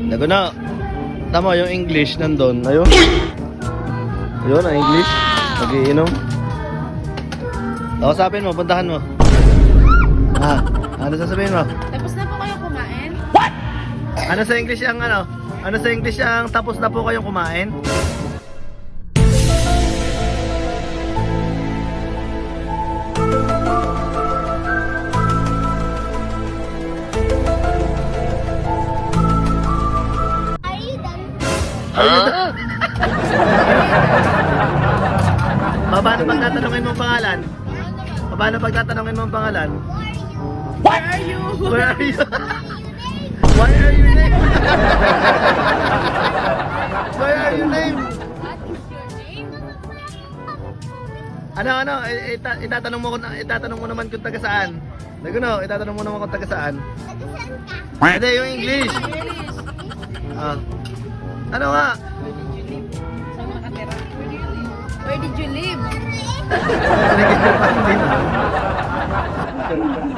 Lago na. Tama yung English nandun. Ayun. Ayun ang English. Nagiinom. Kausapin mo, puntahan mo. Ah, ano sasabihin mo? Tapos na po kayo kumain? Ano sa English ang ano? Ano sa English ang tapos na po kayong kumain? Paano pag tatanungin mo ang pangalan? Paano pag tatanungin mo ang pangalan? Where are you? Where are you? Why are you name? Why are you name? What is your name? Ano? Itatanong mo naman kung taga saan. Naguno, itatanong mo naman kung taga saan. Hindi, yung English. Ah. Ano nga? Saan nakatira? Where did you live? Nagiging